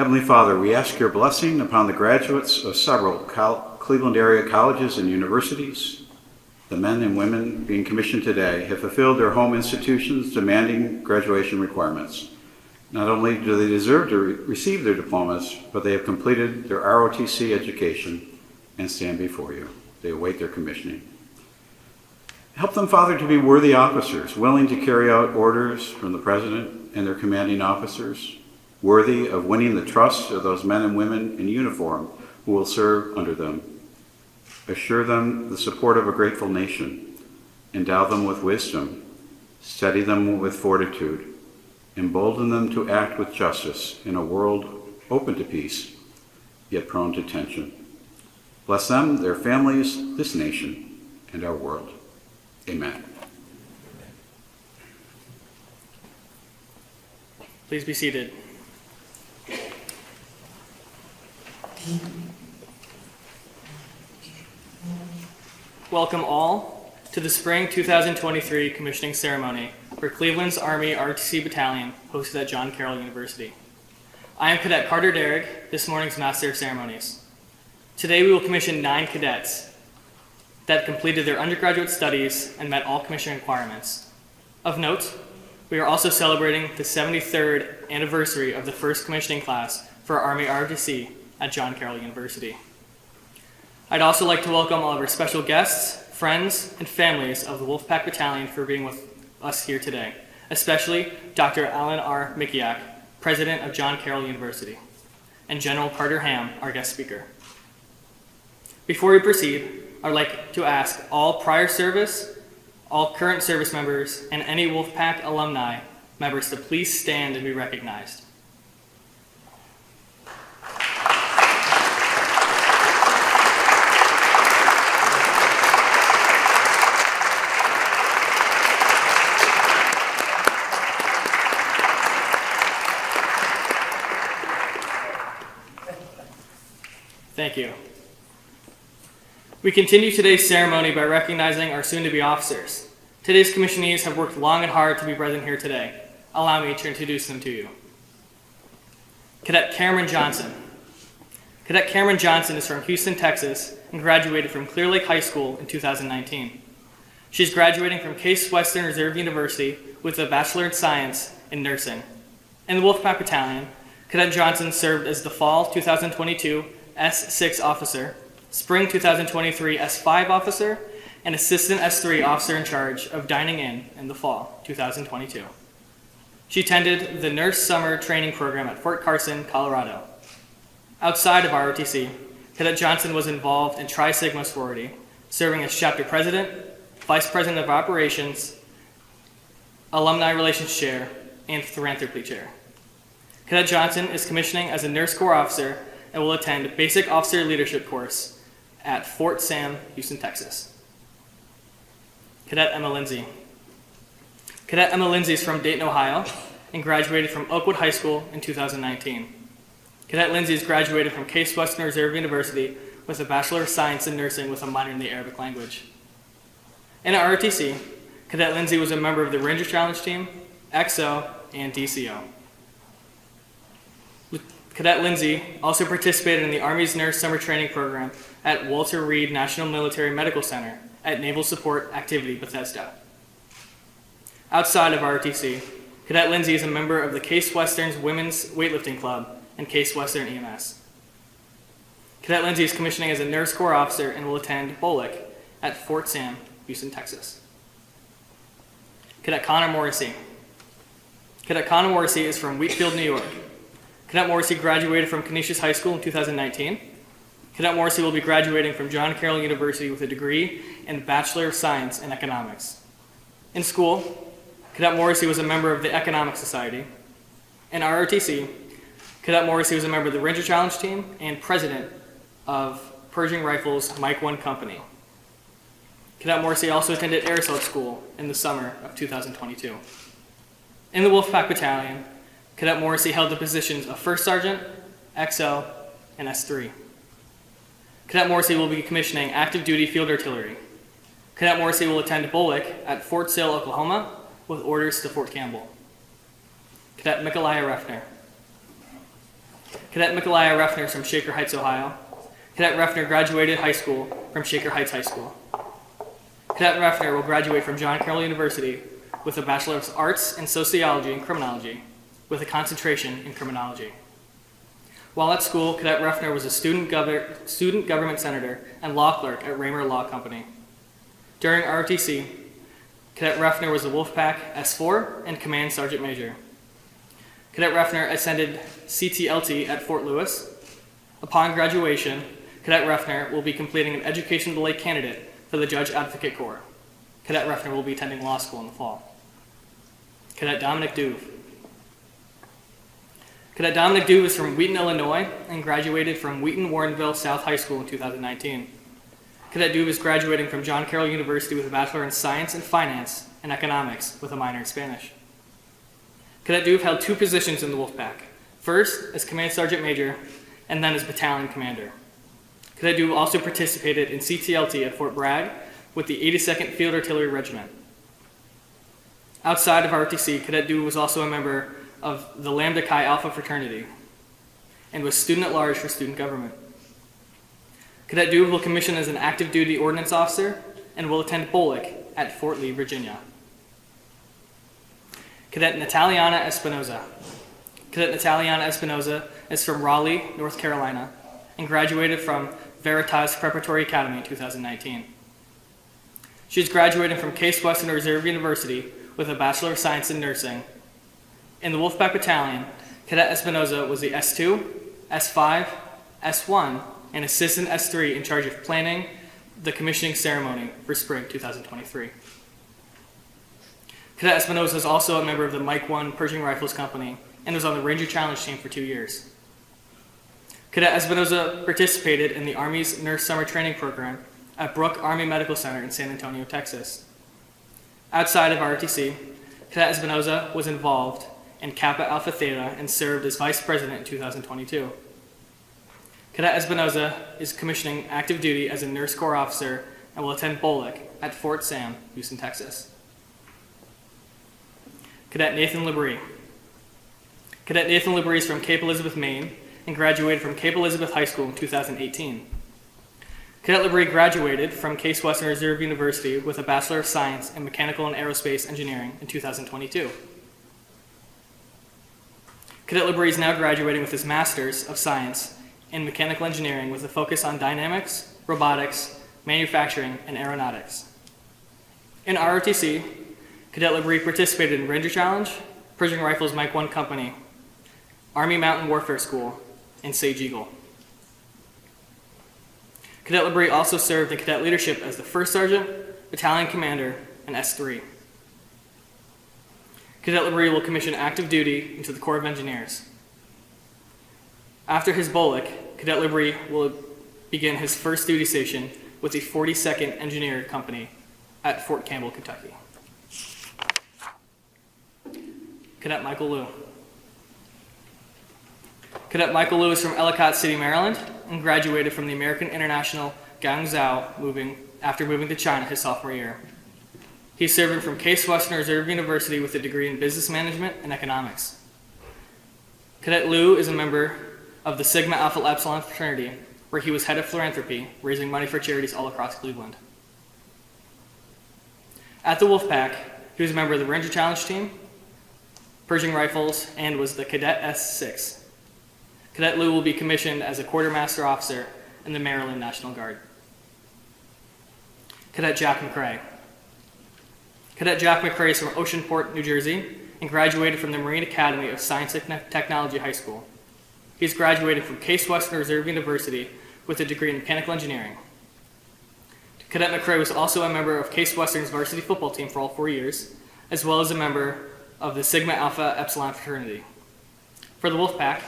Heavenly Father, we ask your blessing upon the graduates of several Cleveland area colleges and universities. The men and women being commissioned today have fulfilled their home institutions' demanding graduation requirements. Not only do they deserve to receive their diplomas, but they have completed their ROTC education and stand before you. They await their commissioning. Help them, Father, to be worthy officers, willing to carry out orders from the President and their commanding officers, worthy of winning the trust of those men and women in uniform who will serve under them. Assure them the support of a grateful nation. Endow them with wisdom. Steady them with fortitude. Embolden them to act with justice in a world open to peace, yet prone to tension. Bless them, their families, this nation, and our world. Amen. Please be seated. Welcome all to the Spring 2023 Commissioning Ceremony for Cleveland's Army ROTC Battalion, hosted at John Carroll University. I am Cadet Carter Derrick, this morning's Master of Ceremonies. Today we will commission 9 cadets that completed their undergraduate studies and met all commissioning requirements. Of note, we are also celebrating the 73rd anniversary of the first commissioning class for Army ROTC at John Carroll University. I'd also like to welcome all of our special guests, friends, and families of the Wolfpack Battalion for being with us here today, especially Dr. Alan R. Mikiak, President of John Carroll University, and General Carter Ham, our guest speaker. Before we proceed, I'd like to ask all prior service, all current service members, and any Wolfpack alumni members to please stand and be recognized. Thank you. We continue today's ceremony by recognizing our soon-to-be officers. Today's commissionees have worked long and hard to be present here today. Allow me to introduce them to you. Cadet Cameron Johnson. Cadet Cameron Johnson is from Houston, Texas, and graduated from Clear Lake High School in 2019. She's graduating from Case Western Reserve University with a Bachelor in Science in Nursing. In the Wolfpack Battalion, Cadet Johnson served as the Fall 2022 S6 Officer, Spring 2023 S5 Officer, and Assistant S3 Officer in charge of Dining in the Fall 2022. She attended the Nurse Summer Training Program at Fort Carson, Colorado. Outside of ROTC, Cadet Johnson was involved in Tri Sigma sorority, serving as Chapter President, Vice President of Operations, Alumni Relations Chair, and Philanthropy Chair. Cadet Johnson is commissioning as a Nurse Corps Officer and will attend Basic Officer Leadership Course at Fort Sam, Houston, Texas. Cadet Emma Lindsay. Cadet Emma Lindsay is from Dayton, Ohio, and graduated from Oakwood High School in 2019. Cadet Lindsay has graduated from Case Western Reserve University with a Bachelor of Science in Nursing with a minor in the Arabic language. In ROTC, Cadet Lindsay was a member of the Ranger Challenge Team, XO, and DCO. Cadet Lindsay also participated in the Army's Nurse Summer Training Program at Walter Reed National Military Medical Center at Naval Support Activity Bethesda. Outside of ROTC, Cadet Lindsay is a member of the Case Western's Women's Weightlifting Club and Case Western EMS. Cadet Lindsay is commissioning as a Nurse Corps Officer and will attend BOLIC at Fort Sam, Houston, Texas. Cadet Connor Morrissey. Cadet Connor Morrissey is from Wheatfield, New York. Cadet Morrissey graduated from Canisius High School in 2019. Cadet Morrissey will be graduating from John Carroll University with a degree and Bachelor of Science in Economics. In school, Cadet Morrissey was a member of the Economic Society. In ROTC, Cadet Morrissey was a member of the Ranger Challenge Team and president of Pershing Rifles Mike 1 Company. Cadet Morrissey also attended Air Assault School in the summer of 2022. In the Wolfpack Battalion, Cadet Morrissey held the positions of First Sergeant, XO, and S3. Cadet Morrissey will be commissioning active duty field artillery. Cadet Morrissey will attend BOLIC at Fort Sill, Oklahoma, with orders to Fort Campbell. Cadet Michaelia Refner. Cadet Michaelia Refner from Shaker Heights, Ohio. Cadet Refner graduated high school from Shaker Heights High School. Cadet Refner will graduate from John Carroll University with a Bachelor of Arts in Sociology and Criminology, with a concentration in criminology. While at school, Cadet Refner was a student government senator and law clerk at Raymer Law Company. During ROTC, Cadet Refner was a Wolfpack S4 and Command Sergeant Major. Cadet Refner ascended CTLT at Fort Lewis. Upon graduation, Cadet Refner will be completing an education delay candidate for the Judge Advocate Corps. Cadet Refner will be attending law school in the fall. Cadet Dominic Duve. Cadet Dominic Duve is from Wheaton, Illinois, and graduated from Wheaton-Warrenville South High School in 2019. Cadet Duve is graduating from John Carroll University with a Bachelor in Science and Finance and Economics with a minor in Spanish. Cadet Duve held 2 positions in the Wolfpack, first as Command Sergeant Major and then as Battalion Commander. Cadet Duve also participated in CTLT at Fort Bragg with the 82nd Field Artillery Regiment. Outside of ROTC, Cadet Duve was also a member of the Lambda Chi Alpha fraternity and was student at large for student government. Cadet Duve will commission as an active duty ordnance officer and will attend BOLIC at Fort Lee, Virginia. Cadet Nataliana Espinoza. Cadet Nataliana Espinoza is from Raleigh, North Carolina, and graduated from Veritas Preparatory Academy in 2019. She is graduating from Case Western Reserve University with a Bachelor of Science in Nursing. In the Wolfpack Battalion, Cadet Espinoza was the S2, S5, S1, and Assistant S3 in charge of planning the commissioning ceremony for spring 2023. Cadet Espinoza is also a member of the Mike 1 Pershing Rifles Company and was on the Ranger Challenge team for 2 years. Cadet Espinoza participated in the Army's Nurse Summer Training Program at Brooke Army Medical Center in San Antonio, Texas. Outside of ROTC, Cadet Espinoza was involved in Kappa Alpha Theta and served as Vice President in 2022. Cadet Espinoza is commissioning active duty as a Nurse Corps officer and will attend BOLIC at Fort Sam, Houston, Texas. Cadet Nathan Labrie. Cadet Nathan Labrie is from Cape Elizabeth, Maine, and graduated from Cape Elizabeth High School in 2018. Cadet Labrie graduated from Case Western Reserve University with a Bachelor of Science in Mechanical and Aerospace Engineering in 2022. Cadet Labrie is now graduating with his Master's of Science in Mechanical Engineering with a focus on dynamics, robotics, manufacturing, and aeronautics. In ROTC, Cadet Labrie participated in Ranger Challenge, Pershing Rifles Mike 1 Company, Army Mountain Warfare School, and Sage Eagle. Cadet Labrie also served in cadet leadership as the First Sergeant, Battalion Commander, and S3. Cadet Labrie will commission active duty into the Corps of Engineers. After his BOLIC, Cadet Labrie will begin his first duty station with the 42nd Engineer Company at Fort Campbell, Kentucky. Cadet Michael Liu. Cadet Michael Liu is from Ellicott City, Maryland, and graduated from the American International Guangzhou after moving to China his sophomore year. He's serving from Case Western Reserve University with a degree in Business Management and Economics. Cadet Liu is a member of the Sigma Alpha Epsilon fraternity, where he was head of philanthropy, raising money for charities all across Cleveland. At the Wolfpack, he was a member of the Ranger Challenge team, Pershing Rifles, and was the Cadet S6. Cadet Liu will be commissioned as a Quartermaster Officer in the Maryland National Guard. Cadet Jack McCrae. Cadet Jack McCrae is from Oceanport, New Jersey, and graduated from the Marine Academy of Science and Technology High School. He's graduated from Case Western Reserve University with a degree in Mechanical Engineering. Cadet McCrae was also a member of Case Western's varsity football team for all 4 years, as well as a member of the Sigma Alpha Epsilon fraternity. For the Wolfpack,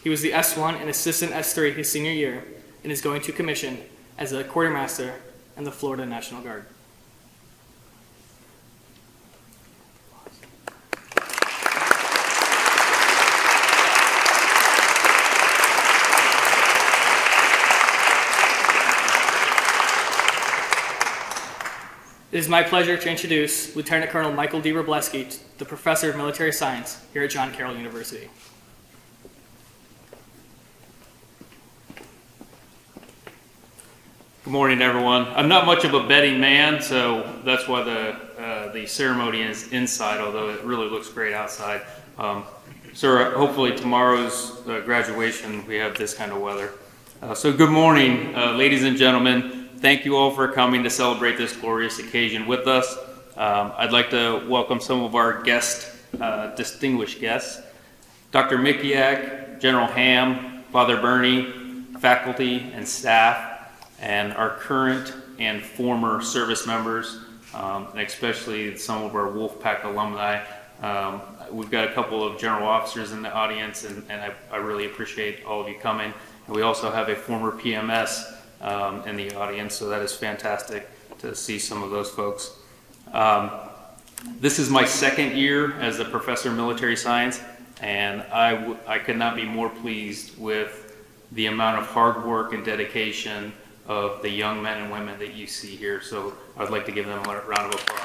he was the S1 and Assistant S3 his senior year, and is going to commission as a Quartermaster in the Florida National Guard. It is my pleasure to introduce Lieutenant Colonel Michael D. Robleski, the Professor of Military Science here at John Carroll University. Good morning, everyone. I'm not much of a betting man, so that's why the ceremony is inside, although it really looks great outside. So hopefully tomorrow's graduation, we have this kind of weather. So good morning, ladies and gentlemen. Thank you all for coming to celebrate this glorious occasion with us. I'd like to welcome some of our distinguished guests. Dr. Mikiak, General Ham, Father Bernie, faculty and staff, and our current and former service members, and especially some of our Wolfpack alumni. We've got a couple of general officers in the audience, and I really appreciate all of you coming. And we also have a former PMS in the audience, so that is fantastic to see some of those folks. This is my second year as a professor of military science, and I could not be more pleased with the amount of hard work and dedication of the young men and women that you see here. So I'd like to give them a round of applause.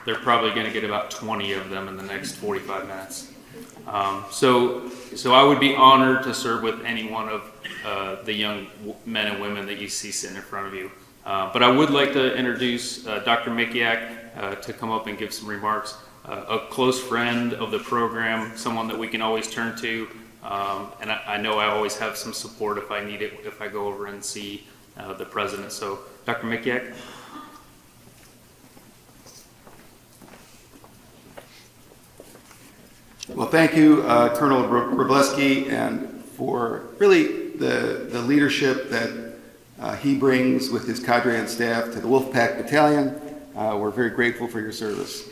They're probably going to get about 20 of them in the next 45 minutes. So I would be honored to serve with any one of the young men and women that you see sitting in front of you. But I would like to introduce Dr. Mikiak to come up and give some remarks. A close friend of the program, someone that we can always turn to, and I know I always have some support if I need it, if I go over and see the president. So, Dr. Mikiak. Well, thank you, Colonel Wroblewski, and for really the leadership that he brings with his cadre and staff to the Wolfpack Battalion. We're very grateful for your service.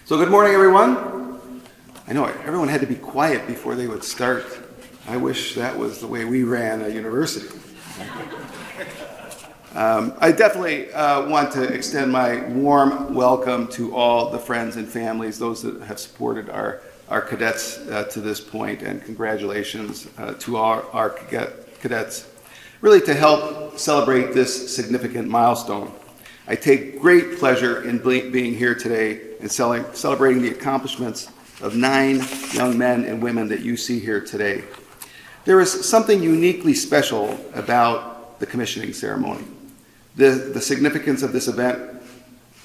So good morning, everyone. I know everyone had to be quiet before they would start. I wish that was the way we ran a university. I definitely want to extend my warm welcome to all the friends and families, those that have supported our cadets to this point, and congratulations to our cadets, really to help celebrate this significant milestone. I take great pleasure in being here today and celebrating the accomplishments of 9 young men and women that you see here today. There is something uniquely special about the commissioning ceremony. The significance of this event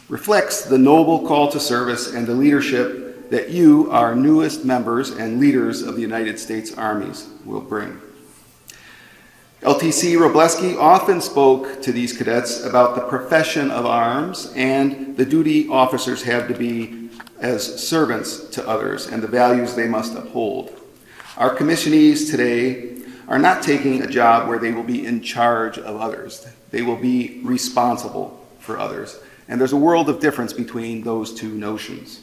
reflects the noble call to service and the leadership that you, our newest members and leaders of the United States Armies, will bring. LTC Wroblewski often spoke to these cadets about the profession of arms and the duty officers have to be as servants to others and the values they must uphold. Our commissionees today are not taking a job where they will be in charge of others. They will be responsible for others. And there's a world of difference between those two notions.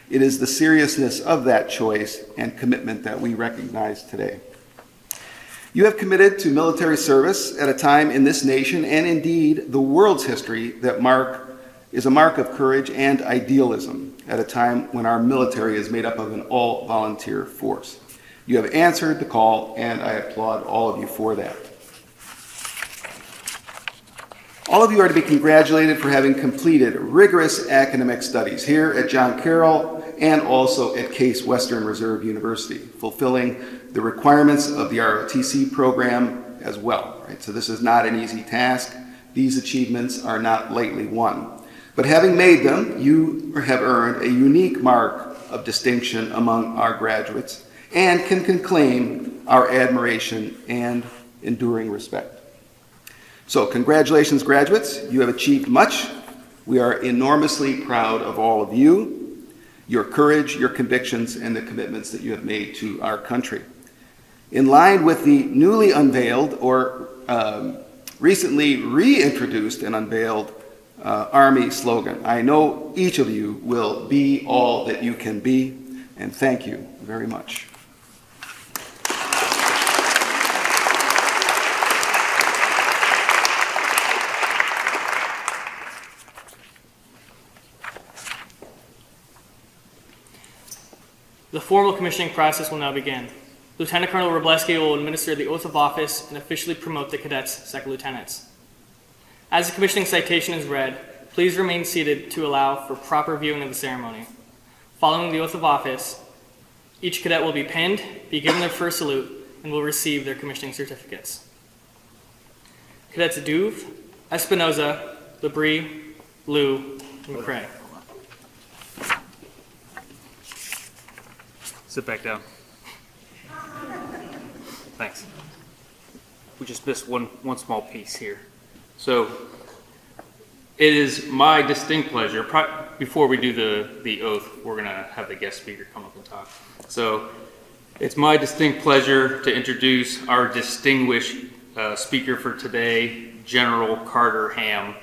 It is the seriousness of that choice and commitment that we recognize today. You have committed to military service at a time in this nation and indeed the world's history that is a mark of courage and idealism at a time when our military is made up of an all-volunteer force. You have answered the call, and I applaud all of you for that. All of you are to be congratulated for having completed rigorous academic studies here at John Carroll and also at Case Western Reserve University, fulfilling the requirements of the ROTC program as well. Right? So this is not an easy task. These achievements are not lightly won. But having made them, you have earned a unique mark of distinction among our graduates and can claim our admiration and enduring respect. So congratulations, graduates. You have achieved much. We are enormously proud of all of you, your courage, your convictions, and the commitments that you have made to our country. In line with the newly unveiled or recently reintroduced and unveiled Army slogan, I know each of you will be all that you can be, and thank you very much. The formal commissioning process will now begin. Lieutenant Colonel Wroblewski will administer the oath of office and officially promote the cadets second lieutenants. As the commissioning citation is read, please remain seated to allow for proper viewing of the ceremony. Following the oath of office, Each cadet will be pinned, be given their first salute, and will receive their commissioning certificates. Cadets Duve, Espinoza, Labrie, Liu, and McCray. Sit back down. Thanks. We just missed one small piece here. So it is my distinct pleasure, before we do the oath, we're gonna have the guest speaker come up and talk. So it's my distinct pleasure to introduce our distinguished speaker for today, General Carter Ham.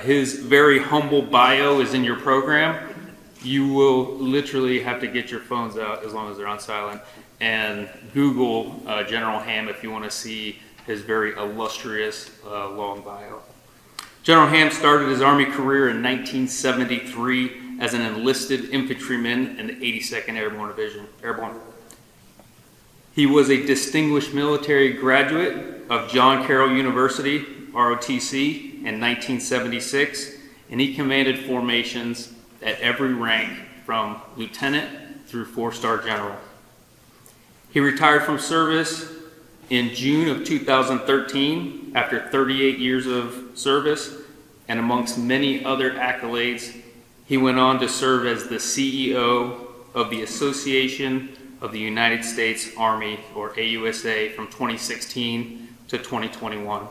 His very humble bio is in your program. You will literally have to get your phones out, as long as they're on silent, and Google General Ham if you want to see his very illustrious long bio. General Ham started his Army career in 1973 as an enlisted infantryman in the 82nd Airborne Division. He was a distinguished military graduate of John Carroll University, ROTC, in 1976, and he commanded formations at every rank from lieutenant through 4-star general. He retired from service in June of 2013 after 38 years of service, and amongst many other accolades, he went on to serve as the CEO of the Association of the United States Army, or AUSA, from 2016 to 2021.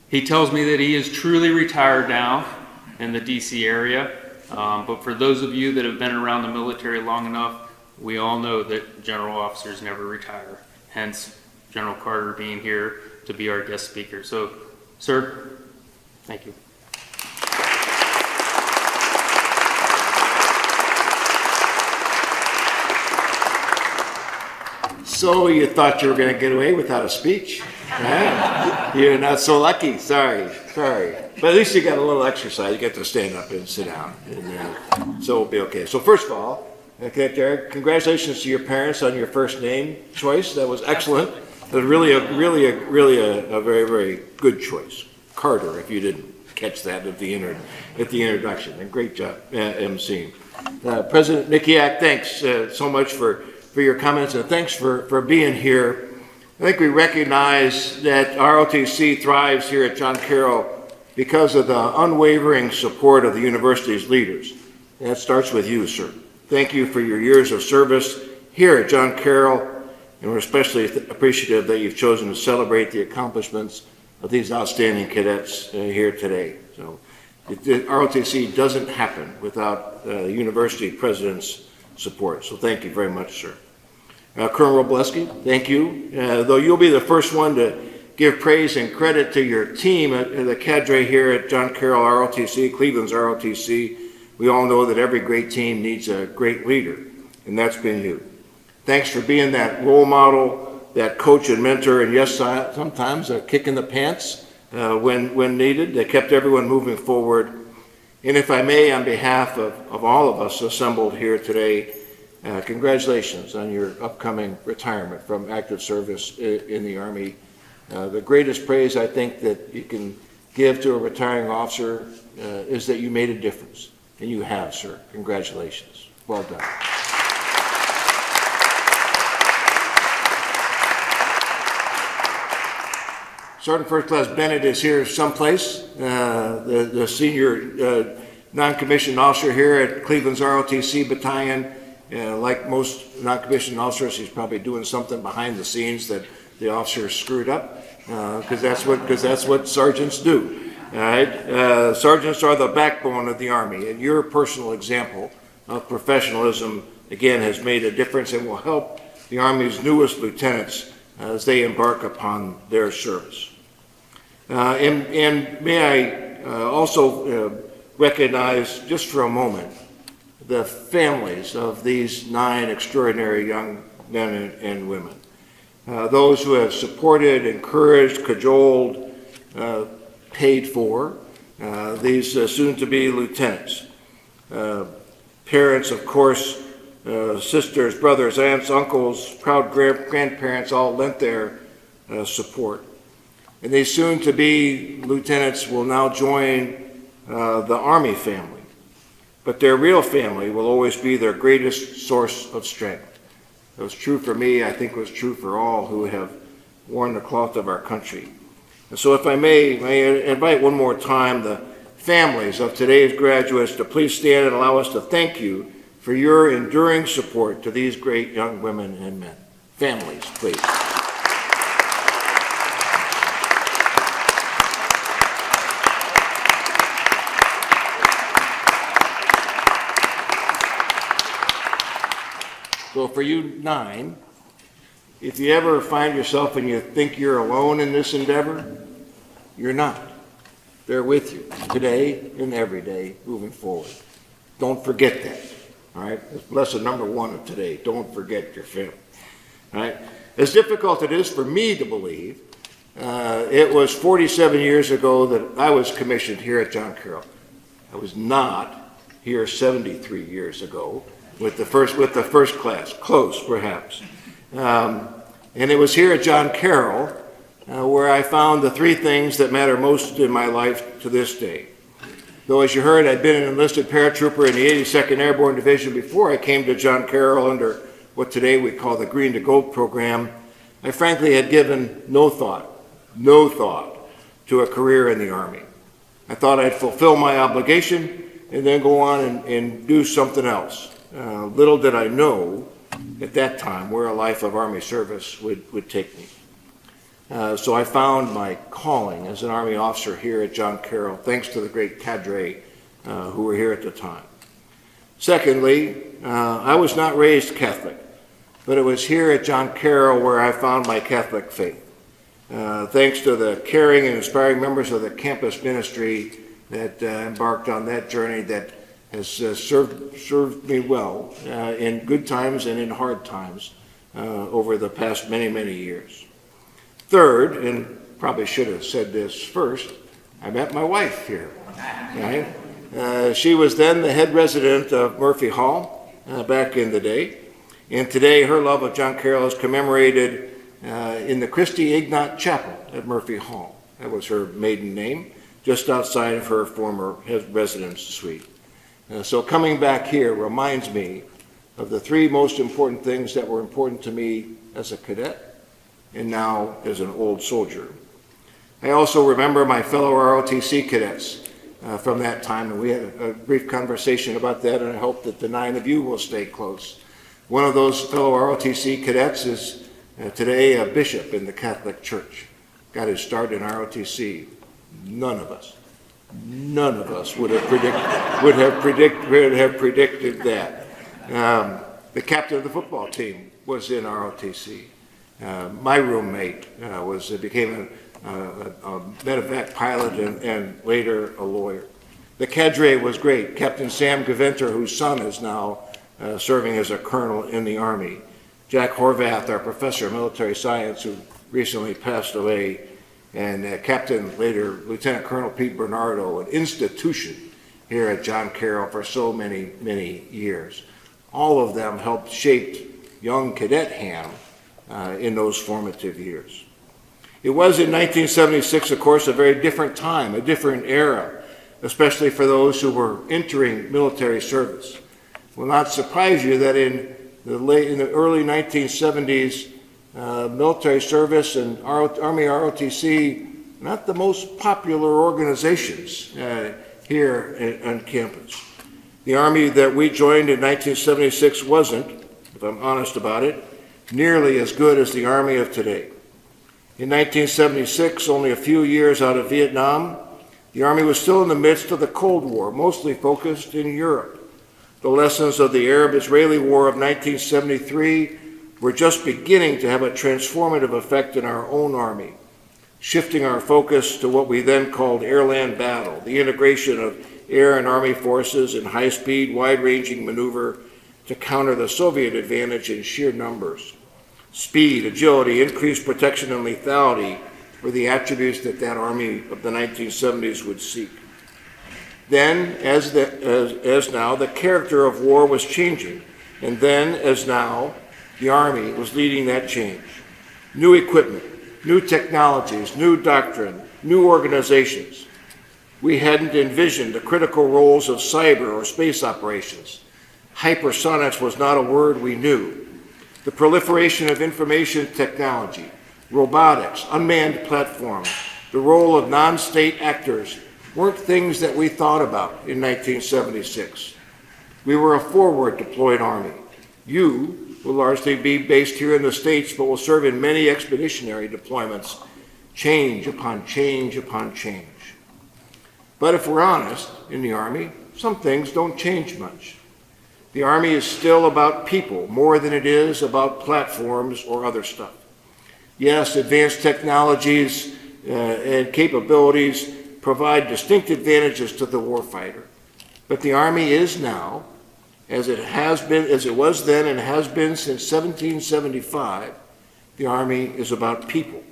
He tells me that he is truly retired now in the DC area, but for those of you that have been around the military long enough, we all know that general officers never retire, hence General Carter being here to be our guest speaker. So, sir, thank you. So you thought you were going to get away without a speech? Right? You're not so lucky. Sorry. But at least you got a little exercise. You get to stand up and sit down, and so it'll be okay. So first of all, okay, Derek, congratulations to your parents on your first name choice. That was excellent. It was really a very, very good choice. Carter, if you didn't catch that at the introduction, and great job emceeing. President Mikiak, thanks so much for your comments, and thanks for being here. I think we recognize that ROTC thrives here at John Carroll because of the unwavering support of the university's leaders. And that starts with you, sir. Thank you for your years of service here at John Carroll, and we're especially appreciative that you've chosen to celebrate the accomplishments of these outstanding cadets here today. So ROTC doesn't happen without the university president's support. So thank you very much, sir. Colonel Robleski, thank you. Though you'll be the first one to give praise and credit to your team, the cadre here at John Carroll ROTC, Cleveland's ROTC, we all know that every great team needs a great leader, and that's been you. Thanks for being that role model, that coach and mentor, and yes, sometimes a kick in the pants when needed. That kept everyone moving forward. And if I may, on behalf of all of us assembled here today, congratulations on your upcoming retirement from active service in the Army. The greatest praise I think that you can give to a retiring officer is that you made a difference. And you have, sir. Congratulations. Well done. Sergeant First Class Bennett is here someplace, the senior non-commissioned officer here at Cleveland's ROTC Battalion. Like most non-commissioned officers, he's probably doing something behind the scenes that the officer screwed up, because that's what sergeants do. All right, sergeants are the backbone of the Army, and your personal example of professionalism again has made a difference and will help the Army's newest lieutenants as they embark upon their service. And may I also recognize just for a moment the families of these 9 extraordinary young men and women. Those who have supported, encouraged, cajoled, paid for these soon-to-be lieutenants. Parents, of course, sisters, brothers, aunts, uncles, proud grandparents all lent their support. And these soon-to-be lieutenants will now join the Army family. But their real family will always be their greatest source of strength. It was true for me, I think it was true for all who have worn the cloth of our country. And so if I may invite one more time the families of today's graduates to please stand and allow us to thank you for your enduring support to these great young women and men. Families, please. So for you 9, if you ever find yourself and you think you're alone in this endeavor, you're not. They're with you today and every day moving forward. Don't forget that. All right? That's lesson number 1 of today. Don't forget your family. All right? As difficult it is for me to believe, it was 47 years ago that I was commissioned here at John Carroll. I was not here 73 years ago with the first class. Close, perhaps. And it was here at John Carroll where I found the 3 things that matter most in my life to this day. Though, as you heard, I'd been an enlisted paratrooper in the 82nd Airborne Division before I came to John Carroll under what today we call the Green to Gold program, I frankly had given no thought to a career in the Army. I thought I'd fulfill my obligation and then go on and do something else. Little did I know at that time where a life of Army service would take me. So I found my calling as an Army officer here at John Carroll, thanks to the great cadre who were here at the time. Secondly, I was not raised Catholic, but it was here at John Carroll where I found my Catholic faith. Thanks to the caring and inspiring members of the campus ministry that embarked on that journey that has served me well in good times and in hard times over the past many, many years. Third, and probably should have said this first, I met my wife here. Right? She was then the head resident of Murphy Hall back in the day, and today her love of John Carroll is commemorated in the Christi Ignat Chapel at Murphy Hall. That was her maiden name, just outside of her former residence suite. So coming back here reminds me of the 3 most important things that were important to me as a cadet and now as an old soldier. I also remember my fellow ROTC cadets from that time, and we had a brief conversation about that, and I hope that the 9 of you will stay close. One of those fellow ROTC cadets is today a bishop in the Catholic Church. Got his start in ROTC. None of us would have predicted that. The captain of the football team was in ROTC. My roommate became a medevac pilot and later a lawyer. The cadre was great. Captain Sam Gaventer, whose son is now serving as a colonel in the Army. Jack Horvath, our professor of military science, who recently passed away, and Captain, later Lieutenant Colonel Pete Bernardo, an institution here at John Carroll for so many, many years. All of them helped shape young cadet Ham in those formative years. It was in 1976, of course, a very different time, a different era, especially for those who were entering military service. It will not surprise you that in the early 1970s, military service and Army ROTC, not the most popular organizations here on campus. The Army that we joined in 1976 wasn't, if I'm honest about it, nearly as good as the Army of today. In 1976, only a few years out of Vietnam, the Army was still in the midst of the Cold War, mostly focused in Europe. The lessons of the Arab-Israeli War of 1973 were just beginning to have a transformative effect in our own Army, shifting our focus to what we then called air-land battle, the integration of air and Army forces in high-speed, wide-ranging maneuver to counter the Soviet advantage in sheer numbers. Speed, agility, increased protection, and lethality were the attributes that Army of the 1970s would seek. Then, as now, the character of war was changing, and then, as now, the Army was leading that change. New equipment, new technologies, new doctrine, new organizations. We hadn't envisioned the critical roles of cyber or space operations. Hypersonics was not a word we knew. the proliferation of information technology, robotics, unmanned platforms, the role of non-state actors weren't things that we thought about in 1976. We were a forward deployed Army. You will largely be based here in the States, but will serve in many expeditionary deployments, change upon change upon change. But if we're honest, in the Army, some things don't change much. The Army is still about people more than it is about platforms or other stuff. Yes, advanced technologies and capabilities provide distinct advantages to the warfighter. But the Army is now, as it was then and has been since 1775, the Army is about people.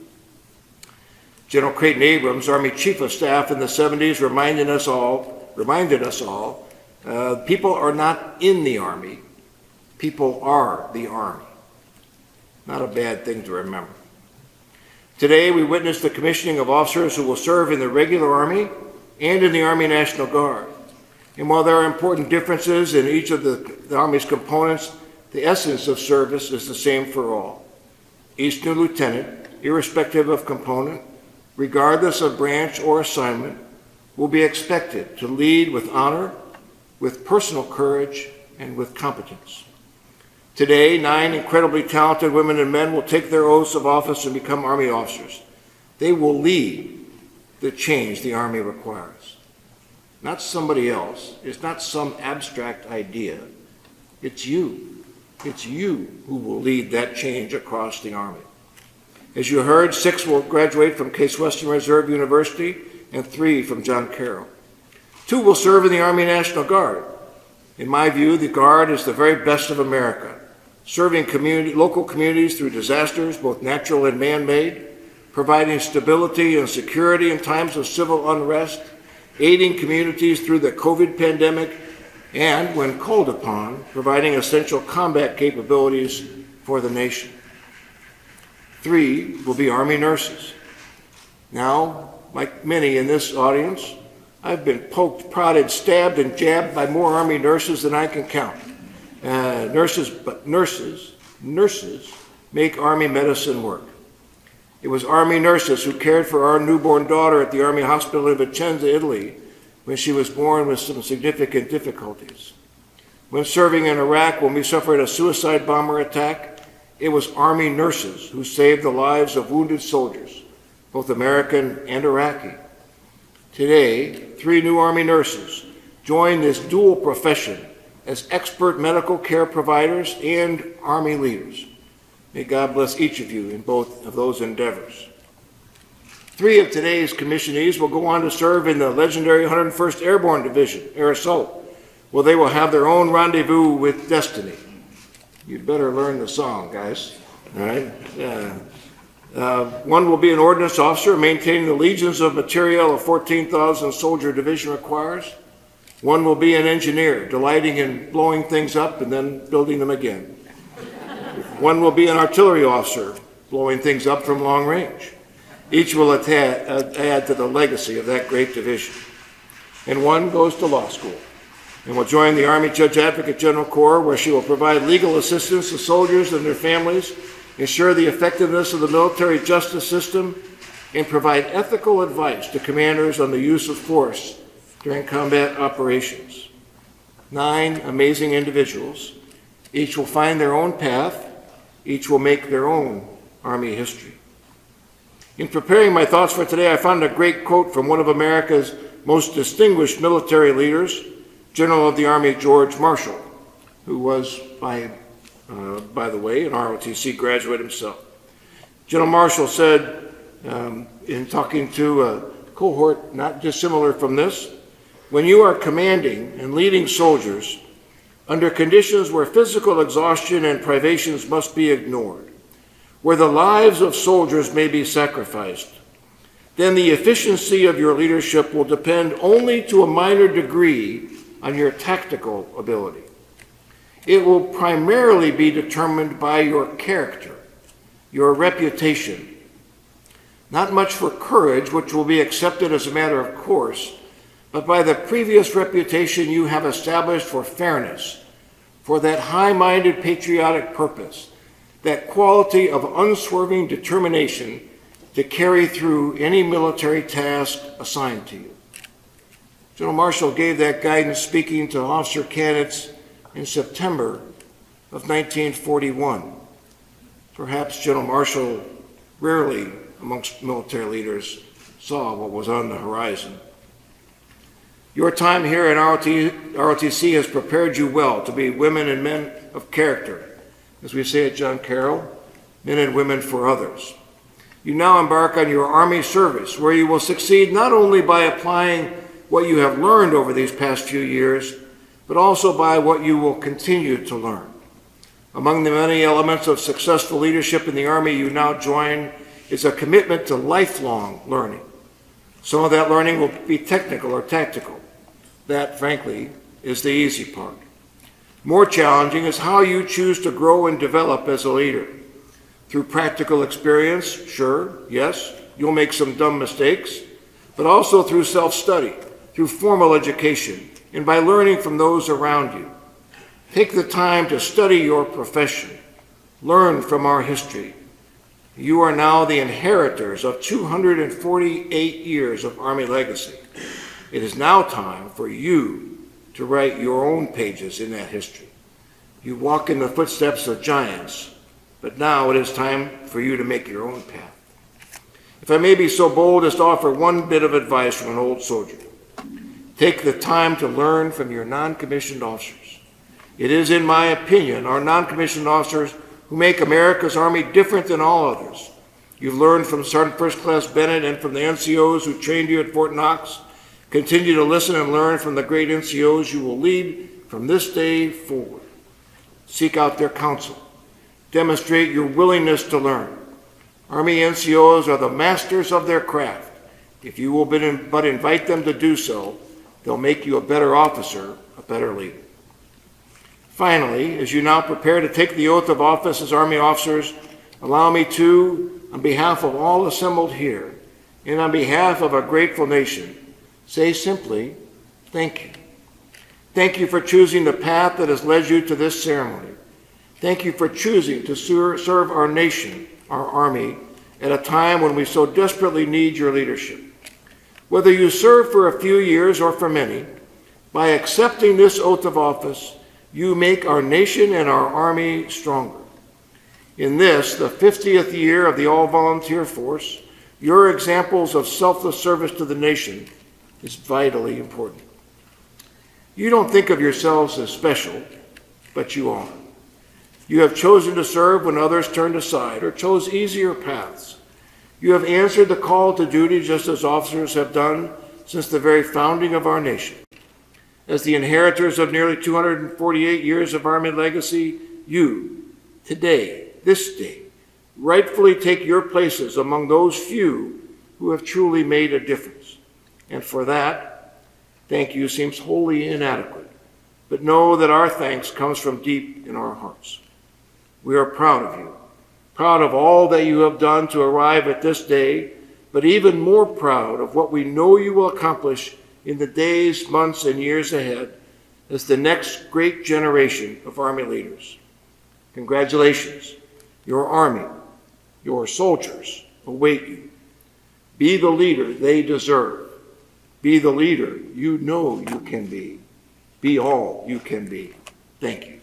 General Creighton Abrams, Army Chief of Staff in the 70s, reminded us all, people are not in the Army, people are the Army. Not a bad thing to remember. Today, we witness the commissioning of officers who will serve in the regular Army and in the Army National Guard. And while there are important differences in each of the Army's components, the essence of service is the same for all. Each new lieutenant, irrespective of component, regardless of branch or assignment, will be expected to lead with honor, with personal courage, and with competence. Today, 9 incredibly talented women and men will take their oaths of office and become Army officers. They will lead the change the Army requires. Not somebody else. It's not some abstract idea. It's you. It's you who will lead that change across the Army. As you heard, 6 will graduate from Case Western Reserve University and 3 from John Carroll. 2 will serve in the Army National Guard. In my view, the Guard is the very best of America, serving local communities through disasters, both natural and man-made, providing stability and security in times of civil unrest, aiding communities through the COVID pandemic, and, when called upon, providing essential combat capabilities for the nation. 3 will be Army nurses. Now, like many in this audience, I've been poked, prodded, stabbed, and jabbed by more Army nurses than I can count. Nurses make Army medicine work. It was Army nurses who cared for our newborn daughter at the Army Hospital in Vicenza, Italy, when she was born with some significant difficulties. When serving in Iraq, when we suffered a suicide bomber attack, it was Army nurses who saved the lives of wounded soldiers, both American and Iraqi. Today, 3 new Army nurses join this dual profession as expert medical care providers and Army leaders. May God bless each of you in both of those endeavors. 3 of today's commissionees will go on to serve in the legendary 101st Airborne Division, Air Assault, where they will have their own rendezvous with destiny. You'd better learn the song, guys. All right? One will be an ordnance officer, maintaining the legions of materiel a 14,000 soldier division requires. One will be an engineer, delighting in blowing things up and then building them again. One will be an artillery officer, blowing things up from long range. Each will add to the legacy of that great division. And one goes to law school and will join the Army Judge Advocate General Corps, where she will provide legal assistance to soldiers and their families, ensure the effectiveness of the military justice system, and provide ethical advice to commanders on the use of force during combat operations. 9 amazing individuals. Each will find their own path. Each will make their own Army history. In preparing my thoughts for today, I found a great quote from one of America's most distinguished military leaders, General of the Army George Marshall, who was, by the way, an ROTC graduate himself. General Marshall said, in talking to a cohort not dissimilar from this, when you are commanding and leading soldiers under conditions where physical exhaustion and privations must be ignored, where the lives of soldiers may be sacrificed, then the efficiency of your leadership will depend only to a minor degree on your tactical ability. It will primarily be determined by your character, your reputation, not much for courage, which will be accepted as a matter of course, but by the previous reputation you have established for fairness, for that high-minded patriotic purpose, that quality of unswerving determination to carry through any military task assigned to you. General Marshall gave that guidance speaking to officer candidates in September of 1941. Perhaps General Marshall rarely amongst military leaders saw what was on the horizon. Your time here at ROTC has prepared you well to be women and men of character, as we say at John Carroll, men and women for others. You now embark on your Army service, where you will succeed not only by applying what you have learned over these past few years, but also by what you will continue to learn. Among the many elements of successful leadership in the Army you now join is a commitment to lifelong learning. Some of that learning will be technical or tactical. That, frankly, is the easy part. More challenging is how you choose to grow and develop as a leader. Through practical experience, sure, yes, you'll make some dumb mistakes, but also through self-study, through formal education, and by learning from those around you. Take the time to study your profession. Learn from our history. You are now the inheritors of 248 years of Army legacy. It is now time for you to write your own pages in that history. You walk in the footsteps of giants, but now it is time for you to make your own path. If I may be so bold as to offer one bit of advice from an old soldier, take the time to learn from your non-commissioned officers. It is, in my opinion, our non-commissioned officers who make America's Army different than all others. You've learned from Sergeant First Class Bennett and from the NCOs who trained you at Fort Knox. Continue to listen and learn from the great NCOs you will lead from this day forward. Seek out their counsel. Demonstrate your willingness to learn. Army NCOs are the masters of their craft. If you will but invite them to do so, they'll make you a better officer, a better leader. Finally, as you now prepare to take the oath of office as Army officers, allow me to, on behalf of all assembled here, and on behalf of a grateful nation, say simply, thank you. Thank you for choosing the path that has led you to this ceremony. Thank you for choosing to serve our nation, our Army, at a time when we so desperately need your leadership. Whether you serve for a few years or for many, by accepting this oath of office, you make our nation and our Army stronger. In this, the 50th year of the all-volunteer force, your examples of selfless service to the nation is vitally important. You don't think of yourselves as special, but you are. You have chosen to serve when others turned aside or chose easier paths. You have answered the call to duty just as officers have done since the very founding of our nation. As the inheritors of nearly 248 years of Army legacy, you, today, this day, rightfully take your places among those few who have truly made a difference. And for that, thank you seems wholly inadequate. But know that our thanks comes from deep in our hearts. We are proud of you, proud of all that you have done to arrive at this day, but even more proud of what we know you will accomplish in the days, months, and years ahead as the next great generation of Army leaders. Congratulations. Your Army, your soldiers await you. Be the leader they deserve. Be the leader you know you can be. Be all you can be. Thank you.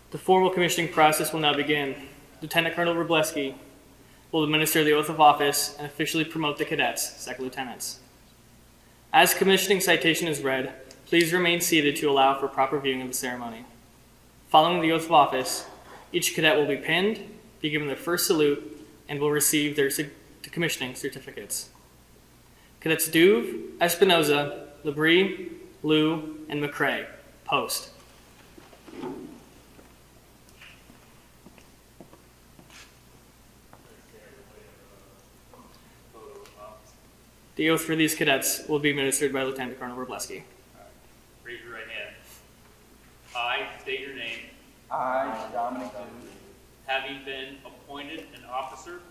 The formal commissioning process will now begin. Lieutenant Colonel Wroblewski will administer the oath of office and officially promote the cadets, second lieutenants. As commissioning citation is read, please remain seated to allow for proper viewing of the ceremony. Following the oath of office, each cadet will be pinned, be given their first salute, and will receive their commissioning certificates. Cadets Duve, Espinoza, Labrie, Liu, and McCrae, post. The oath for these cadets will be administered by Lieutenant Colonel Wroblewski. Raise your right hand. I state your name. I, Dominic Duve, Having been appointed appointed an officer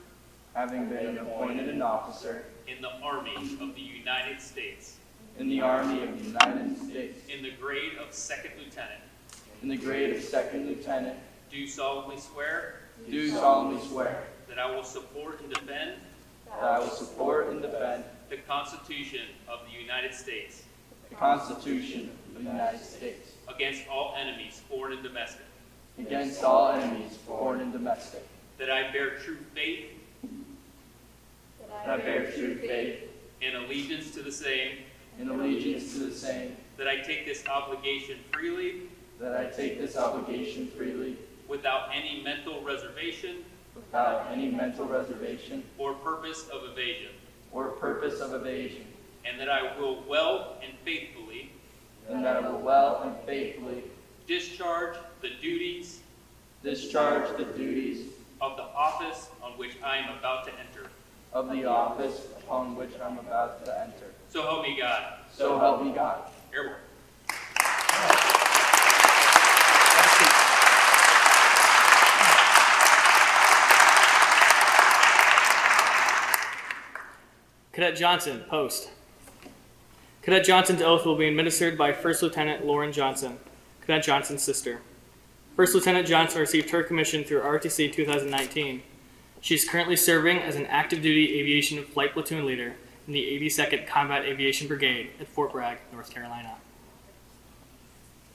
having been appointed an officer in the Army of the United States in the Army of the United States in the grade of second lieutenant, in the grade of second lieutenant, do solemnly swear do solemnly swear that I will support and defend that I will support and defend the Constitution of the United States the Constitution of the United States against all enemies, foreign and domestic, against all enemies, foreign and domestic, that I bear true faith that I bear true faith and allegiance to the same, and allegiance to the same, that I take this obligation freely that I take this obligation freely without any mental reservation without any mental reservation or purpose of evasion, or purpose of evasion, and that I will well and faithfully and that I will well and faithfully discharge the duties discharge the duties of the office on which I am about to enter. of the office upon which I'm about to enter. So help me God. So help me God. Airborne. Cadet Johnson, post. Cadet Johnson's oath will be administered by First Lieutenant Lauren Johnson, Cadet Johnson's sister. First Lieutenant Johnson received her commission through ROTC 2019. She is currently serving as an active duty aviation flight platoon leader in the 82nd Combat Aviation Brigade at Fort Bragg, North Carolina.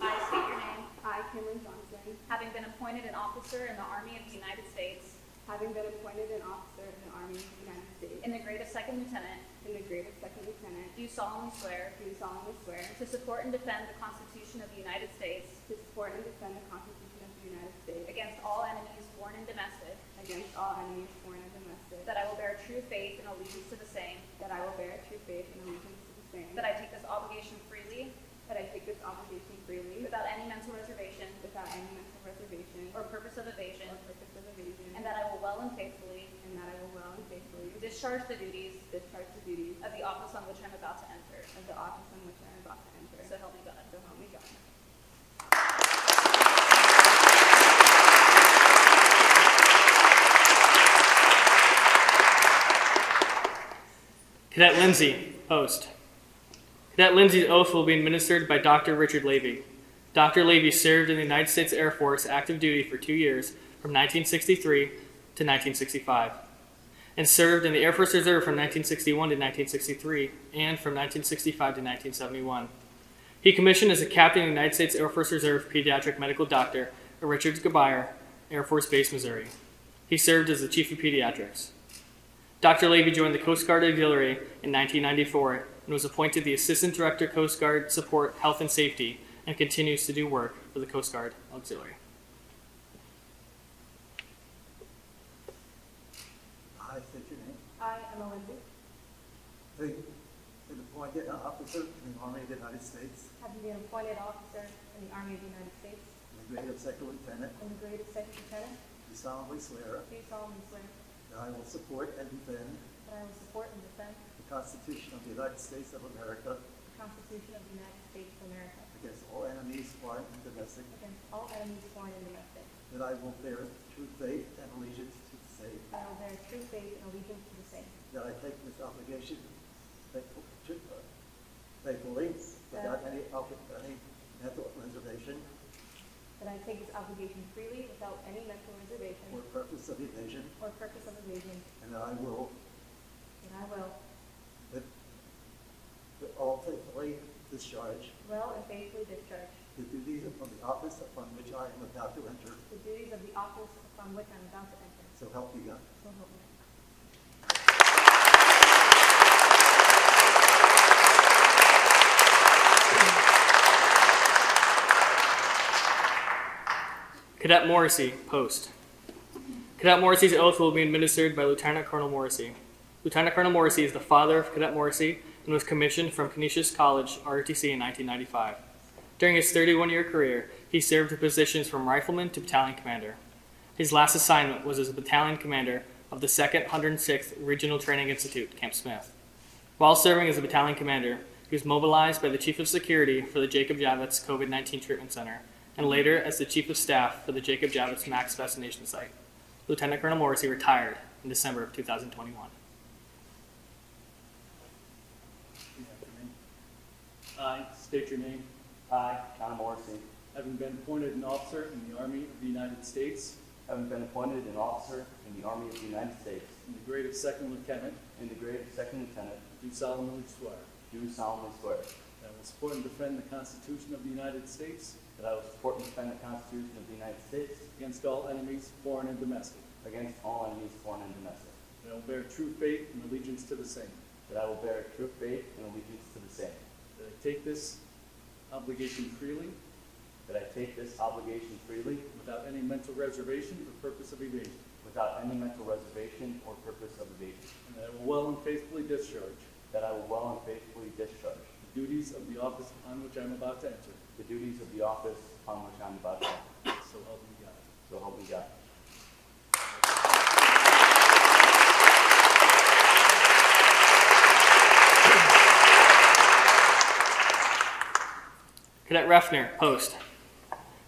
I state your name, I, Cameron Johnson, having been appointed an officer in the Army of the United States having been appointed an officer in the Army of the United States in the grade of second lieutenant, in the grade of second lieutenant, do solemnly swear do solemnly swear to support and defend the Constitution of the United States to support and defend the Constitution of the United States against all enemies, foreign and domestic, against all enemies, foreign and domestic, that I will bear true faith and allegiance to the same, that I will bear true faith and allegiance to the same, that I take this obligation freely that I take this obligation freely without any mental reservation without any mental reservation or purpose of evasion, or purpose of evasion, and that I will well and faithfully and that I will well and faithfully discharge the duties discharge the duties of the office on which I'm about to enter. of the office on which I am about to enter. So help me God. So help me God. Cadet Lindsay, post. Cadet Lindsay's oath will be administered by Dr. Richard Levy. Dr. Levy served in the United States Air Force active duty for 2 years from 1963 to 1965 and served in the Air Force Reserve from 1961 to 1963 and from 1965 to 1971. He commissioned as a captain in the United States Air Force Reserve pediatric medical doctor at Richards Gebayer Air Force Base, Missouri. He served as the chief of pediatrics. Dr. Levy joined the Coast Guard Auxiliary in 1994 and was appointed the Assistant Director Coast Guard Support Health and Safety and continues to do work for the Coast Guard Auxiliary. I state your name. I, Emma Lindsay, Having been appointed an officer in the Army of the United States having been appointed officer in the Army of the United States in the grade of second lieutenant, in the grade of second lieutenant, do solemnly swear do solemnly swear that I will support and defend that I will support and defend the Constitution of the United States of America the Constitution of the United States of America against all enemies, foreign and domestic, against all enemies, foreign and domestic, that I will bear true faith and allegiance to the same, that I will bear true faith and allegiance to the same, that I take this obligation faithfully without any mental reservation that I take this obligation freely without any mental reservation or purpose of evasion, or purpose of evasion, and that I will with all faithfully discharge well and faithfully discharge the duties of the office upon which I am about to enter. the duties of the office upon which I am about to enter. So help me God. So help me. Cadet Morrissey, post. Cadet Morrissey's oath will be administered by Lieutenant Colonel Morrissey. Lieutenant Colonel Morrissey is the father of Cadet Morrissey and was commissioned from Canisius College, ROTC, in 1995. During his 31-year career, he served in positions from rifleman to battalion commander. His last assignment was as a battalion commander of the 2nd 106th Regional Training Institute, Camp Smith. While serving as a battalion commander, he was mobilized by the Chief of Security for the Jacob Javits COVID-19 Treatment Center, and later as the Chief of Staff for the Jacob Javits Max Vaccination Site. Lieutenant Colonel Morrissey retired in December of 2021. I state your name. I, John Morrissey, Having been appointed an officer in the Army of the United States having been appointed an officer in the Army of the United States in the grade of second lieutenant, in the grade of second lieutenant, do solemnly swear do solemnly swear that I will support and defend the Constitution of the United States that I will support and defend the Constitution of the United States against all enemies, foreign and domestic, against all enemies, foreign and domestic, that I will bear true faith and allegiance to the same, that I will bear true faith and allegiance to the same, that I take this obligation freely that I take this obligation freely without any mental reservation or purpose of evasion, without any mental reservation or purpose of evasion, and that I will well and faithfully discharge that I will well and faithfully discharge the duties of the office upon which I am about to enter. the duties of the office upon which I am about to enter. So help me God. So help me God. Cadet Refner, post.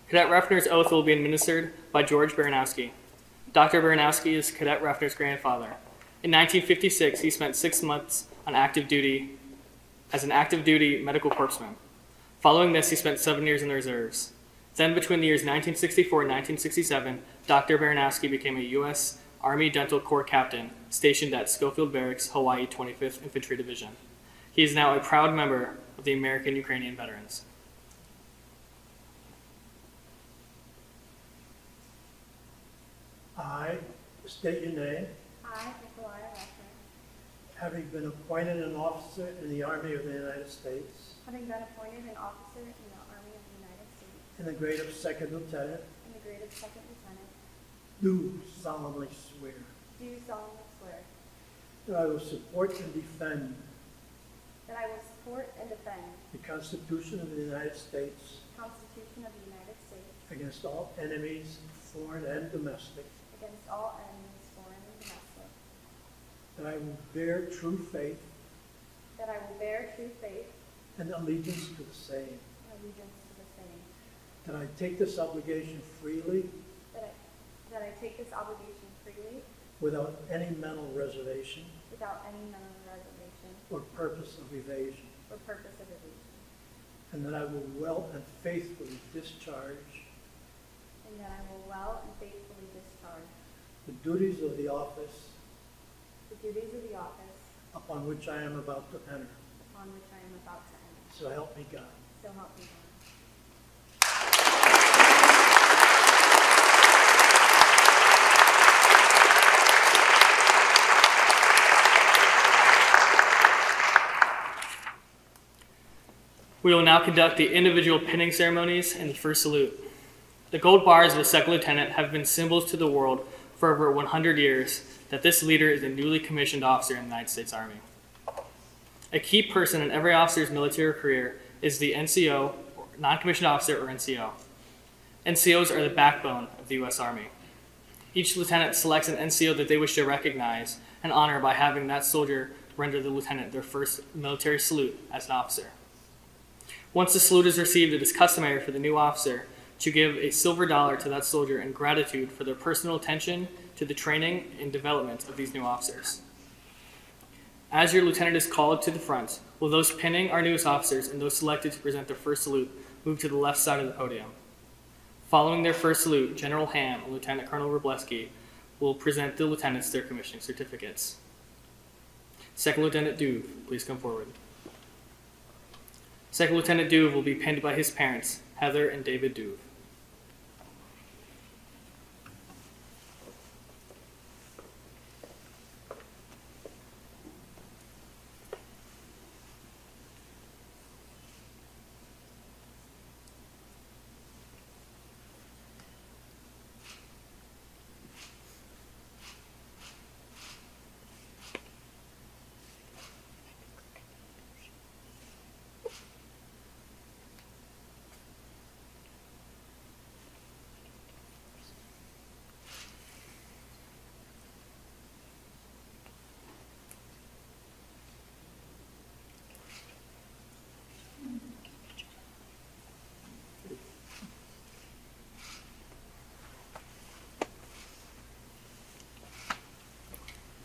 Cadet Refner's oath will be administered by George Baranowski. Dr. Baranowski is Cadet Refner's grandfather. In 1956, he spent 6 months on active duty as an active duty medical corpsman. Following this, he spent 7 years in the reserves. Then, between the years 1964 and 1967, Dr. Baranowski became a U.S. Army Dental Corps captain stationed at Schofield Barracks, Hawaii 25th Infantry Division. He is now a proud member of the American Ukrainian Veterans. I state your name, I, Nikolai Refner, having been appointed an officer in the Army of the United States having been appointed an officer in the Army of the United States in the grade of second lieutenant, in the grade of second lieutenant, do solemnly swear do solemnly swear that I will support and defend that I will support and defend the Constitution of the United States the Constitution of the United States against all enemies, foreign and domestic, against all enemies, foreign and domestic, that I will bear true faith that I will bear true faith and allegiance to the same, and allegiance to the same, that I take this obligation freely that I take this obligation freely without any mental reservation without any mental reservation or purpose of evasion, or purpose of evasion, and that I will well and faithfully discharge and that I will well and faithfully discharge the duties of the office the duties of the office upon which I am about to enter. upon which I am about to enter. So help me God. So help me God. We will now conduct the individual pinning ceremonies and the first salute. The gold bars of the second lieutenant have been symbols to the world for over 100 years that this leader is a newly commissioned officer in the United States Army. A key person in every officer's military career is the NCO, non-commissioned officer, or NCO. NCOs are the backbone of the U.S. Army. Each lieutenant selects an NCO that they wish to recognize and honor by having that soldier render the lieutenant their first military salute as an officer. Once the salute is received, it is customary for the new officer to give a silver dollar to that soldier in gratitude for their personal attention to the training and development of these new officers. As your lieutenant is called to the front, will those pinning our newest officers and those selected to present their first salute move to the left side of the podium. Following their first salute, General Ham and Lieutenant Colonel Wroblewski will present the lieutenants their commissioning certificates. Second Lieutenant Duve, please come forward. Second Lieutenant Duve will be pinned by his parents, Heather and David Duve.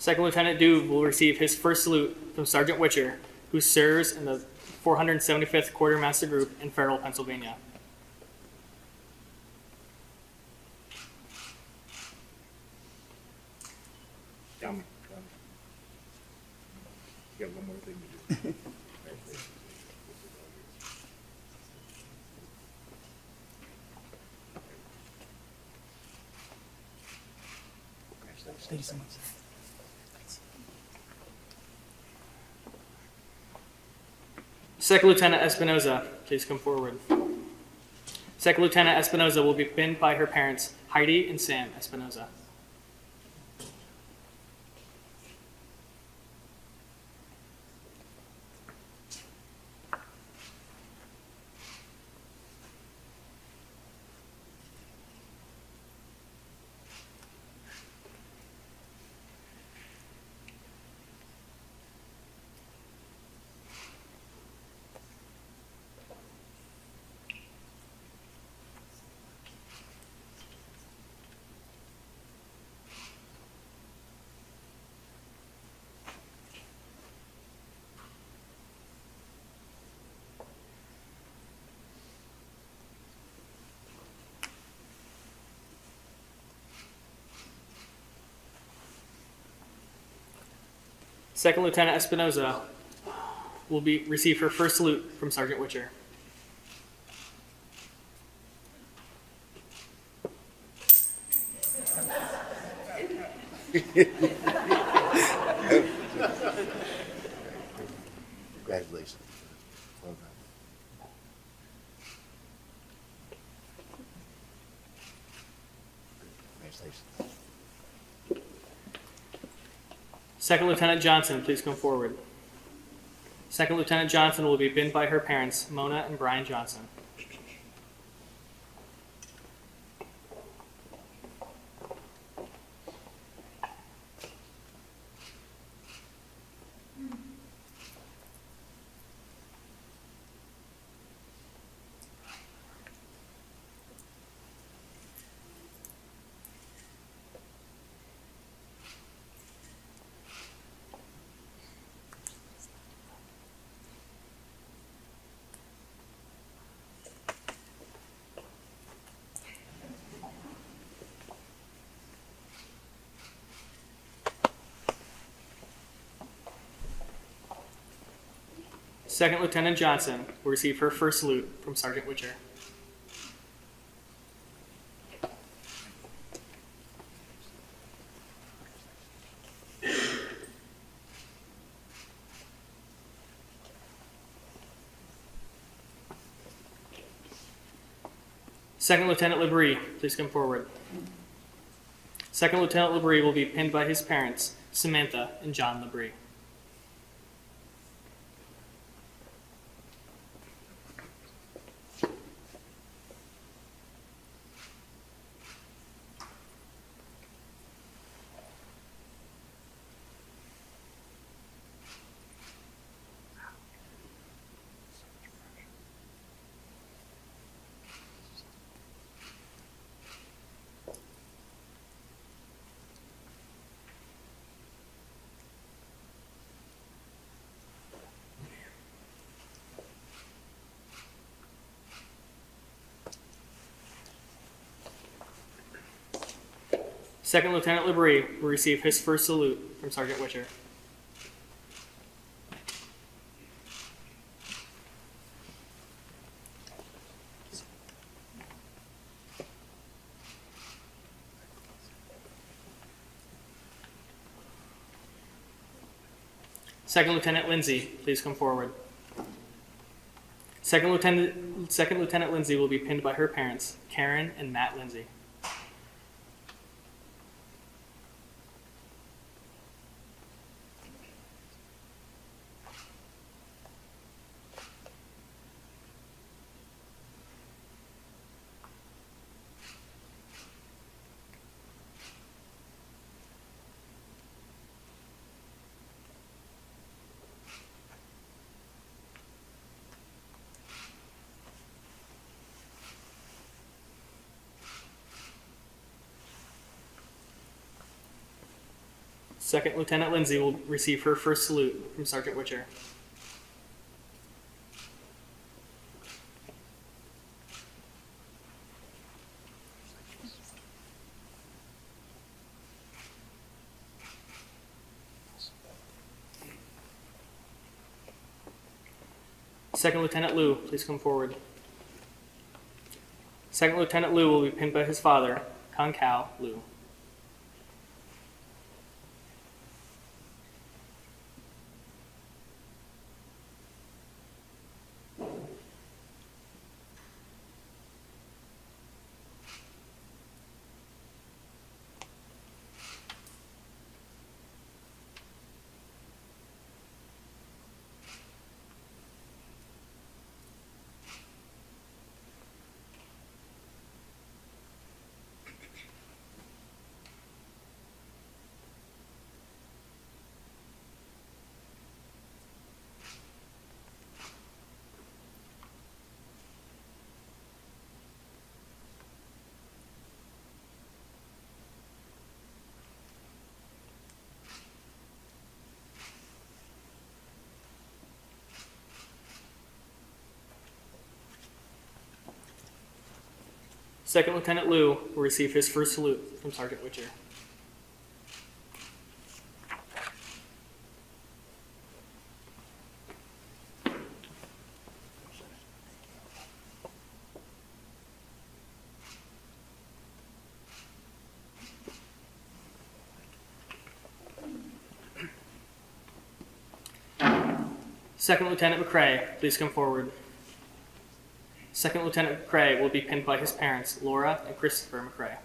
Second Lieutenant Dube will receive his first salute from Sergeant Witcher, who serves in the 475th Quartermaster Group in Farrell, Pennsylvania. Come. You got one more thing to do. Thank you so much. Second Lieutenant Espinoza, please come forward. Second Lieutenant Espinoza will be pinned by her parents, Heidi and Sam Espinoza. Second Lieutenant Espinoza will receive her first salute from Sergeant Witcher. Congratulations. Well done. Congratulations. Second Lieutenant Johnson, please come forward. Second Lieutenant Johnson will be pinned by her parents, Mona and Brian Johnson. Second Lieutenant Johnson will receive her first salute from Sergeant Witcher. Second Lieutenant Labrie, please come forward. Second Lieutenant Labrie will be pinned by his parents, Samantha and John Labrie. Second Lieutenant Labrie will receive his first salute from Sergeant Witcher. Second Lieutenant Lindsay, please come forward. Second Lieutenant Lindsay will be pinned by her parents, Karen and Matt Lindsay. Second Lieutenant Lindsay will receive her first salute from Sergeant Witcher. Second Lieutenant Liu, please come forward. Second Lieutenant Liu will be pinned by his father, Kang Kao Liu. Second Lieutenant Liu will receive his first salute from Sergeant Witcher. Second Lieutenant McCrae, please come forward. Second Lieutenant McCrae will be pinned by his parents, Laura and Christopher McCrae.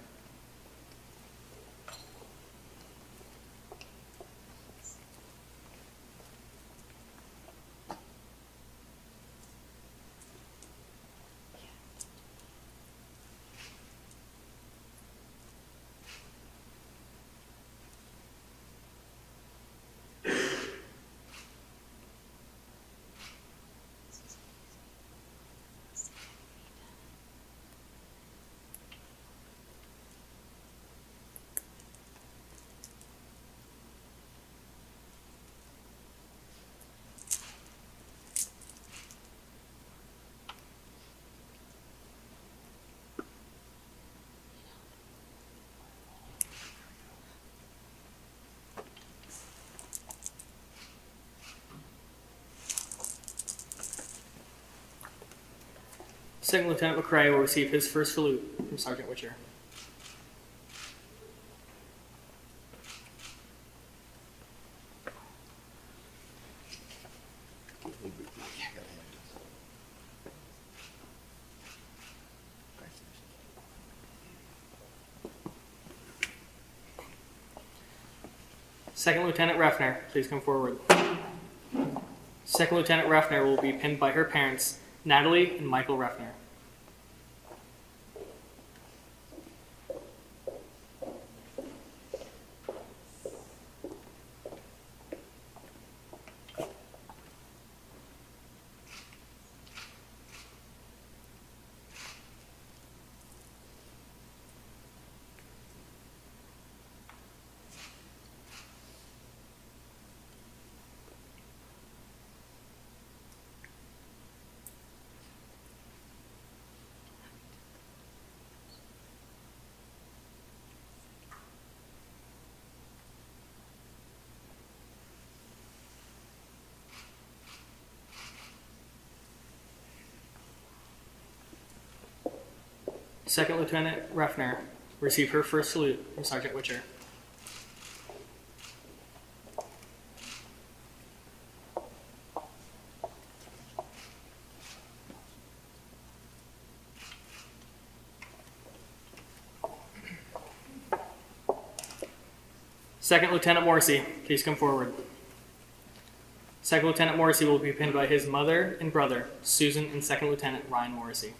Second Lieutenant McCrae will receive his first salute from Sergeant Witcher. Second Lieutenant Refner, please come forward. Second Lieutenant Refner will be pinned by her parents, Natalie and Michael Refner. Second Lieutenant Refner receive her first salute from Sergeant Witcher. Second Lieutenant Morrissey, please come forward. Second Lieutenant Morrissey will be pinned by his mother and brother, Susan and Second Lieutenant Ryan Morrissey.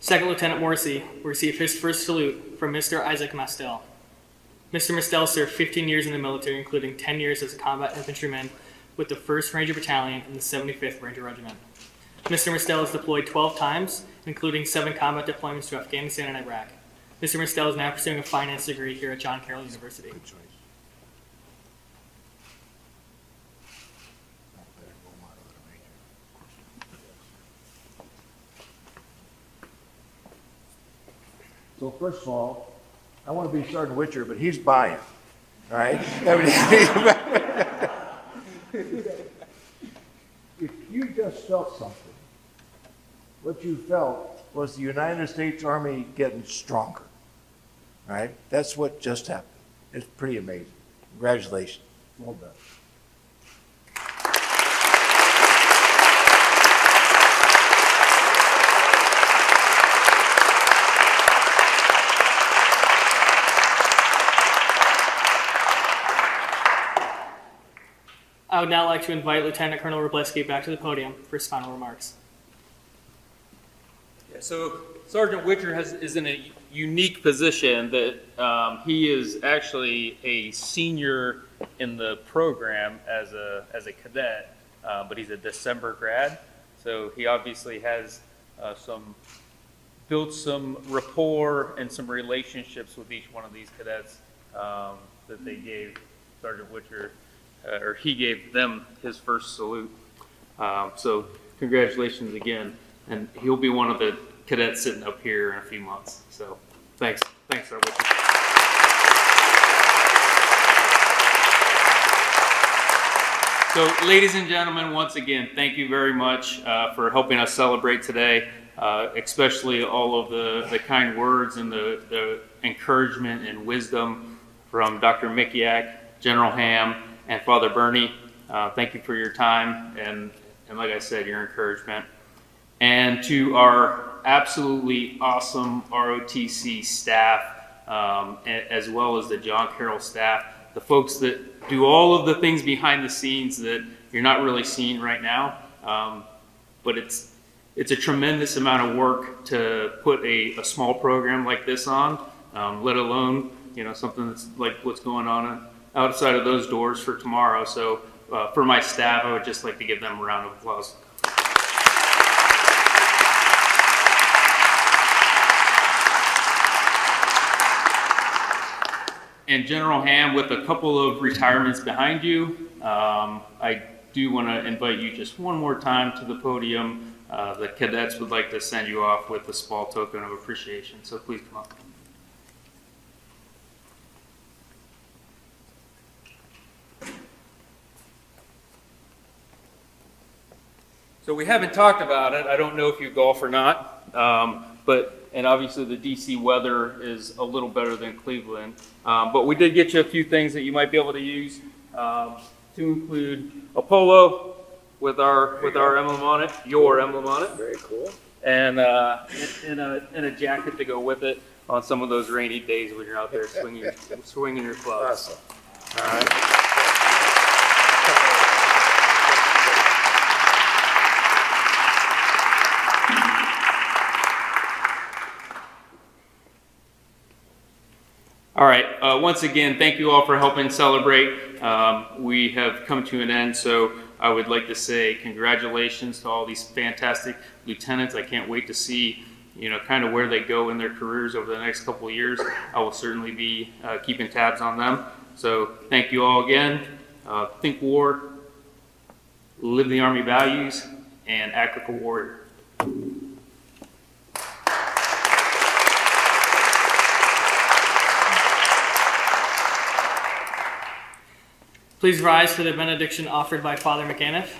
Second Lieutenant Morrissey will receive his first salute from Mr. Isaac Mastel. Mr. Mastel served 15 years in the military, including 10 years as a combat infantryman with the 1st Ranger Battalion in the 75th Ranger Regiment. Mr. Mastel has deployed 12 times, including 7 combat deployments to Afghanistan and Iraq. Mr. Mastel is now pursuing a finance degree here at John Carroll University. So first of all, I want to be Sergeant Witcher, but he's buying, all right? If you just felt something, what you felt was the United States Army getting stronger, all right? That's what just happened. It's pretty amazing. Congratulations. Well done. I would now like to invite Lieutenant Colonel Robleski back to the podium for his final remarks. Yeah, so Sergeant Witcher is in a unique position that he is actually a senior in the program as a cadet, but he's a December grad. So he obviously has built some rapport and some relationships with each one of these cadets that they gave Sergeant Witcher. Or he gave them his first salute. So congratulations again. And he'll be one of the cadets sitting up here in a few months. So thanks, Sergeant Witcher. So ladies and gentlemen, once again, thank you very much for helping us celebrate today, especially all of the kind words and the encouragement and wisdom from Dr. Mikiak, General Ham, and Father Bernie. Thank you for your time and like I said, your encouragement. And to our absolutely awesome ROTC staff, as well as the John Carroll staff, the folks that do all of the things behind the scenes that you're not really seeing right now. But it's a tremendous amount of work to put a small program like this on, let alone something that's like what's going on outside of those doors for tomorrow. So for my staff, I would just like to give them a round of applause. And General Ham, with a couple of retirements behind you, I do want to invite you just one more time to the podium. The cadets would like to send you off with a small token of appreciation, so please come up. So we haven't talked about it. I don't know if you golf or not, and obviously the DC weather is a little better than Cleveland. But we did get you a few things that you might be able to use, to include a polo with our emblem on it, your emblem on it. Very cool. And a jacket to go with it on some of those rainy days when you're out there swinging your clubs. Awesome. All right. All right, once again, thank you all for helping celebrate. We have come to an end, so I would like to say congratulations to all these fantastic lieutenants. I can't wait to see, kind of where they go in their careers over the next couple of years. I will certainly be keeping tabs on them. So thank you all again. Think war, live the Army values, and act like a warrior. Please rise for the benediction offered by Father McAniff,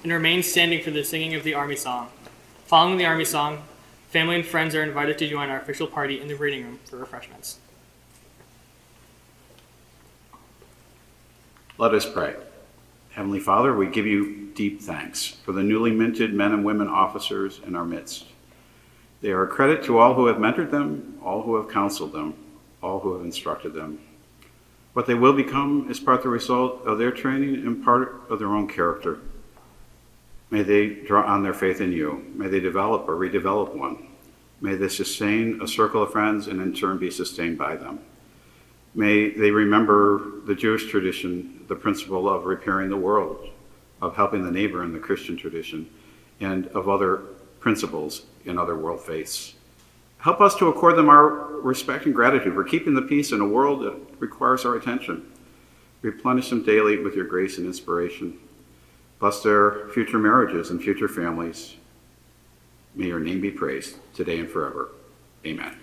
and remain standing for the singing of the Army Song. Following the Army Song, family and friends are invited to join our official party in the reading room for refreshments. Let us pray. Heavenly Father, we give you deep thanks for the newly minted men and women officers in our midst. They are a credit to all who have mentored them, all who have counseled them, all who have instructed them. What they will become is part the result of their training and part of their own character. May they draw on their faith in you. May they develop or redevelop one. May they sustain a circle of friends and in turn be sustained by them. May they remember the Jewish tradition, the principle of repairing the world, of helping the neighbor in the Christian tradition, and of other principles in other world faiths. Help us to accord them our respect and gratitude for keeping the peace in a world that requires our attention. Replenish them daily with your grace and inspiration. Bless their future marriages and future families. May your name be praised today and forever. Amen.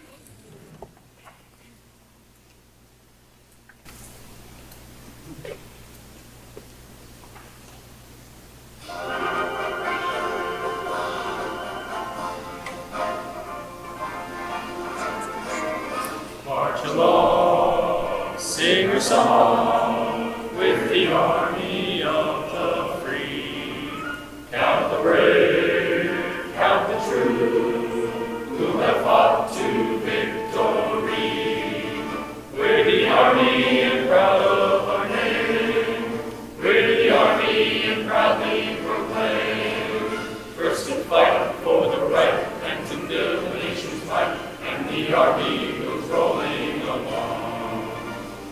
March along, sing your song with the army of the free. Count the brave, count the true, who have fought to victory. We're the army and proud of our name. We're the army and proudly proclaim. First to fight for the right and to build the nation's might, and the army goes rolling along.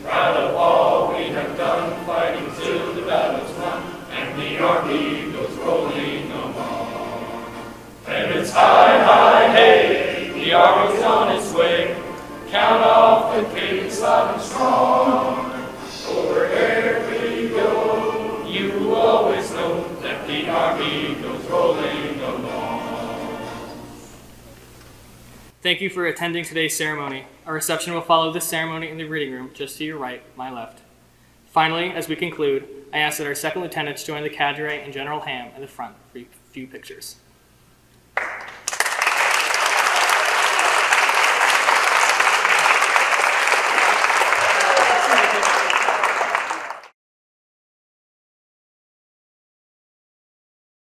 Proud of all we have done, fighting till the battle's won, and the army goes rolling along. And it's high, high, hey, the army's on its way. Count off the cadence loud and strong. For wherever we go, you will always know that the army goes rolling along. Thank you for attending today's ceremony. A reception will follow this ceremony in the reading room, just to your right, my left. Finally, as we conclude, I ask that our second lieutenants join the cadre and General Ham in the front for a few pictures.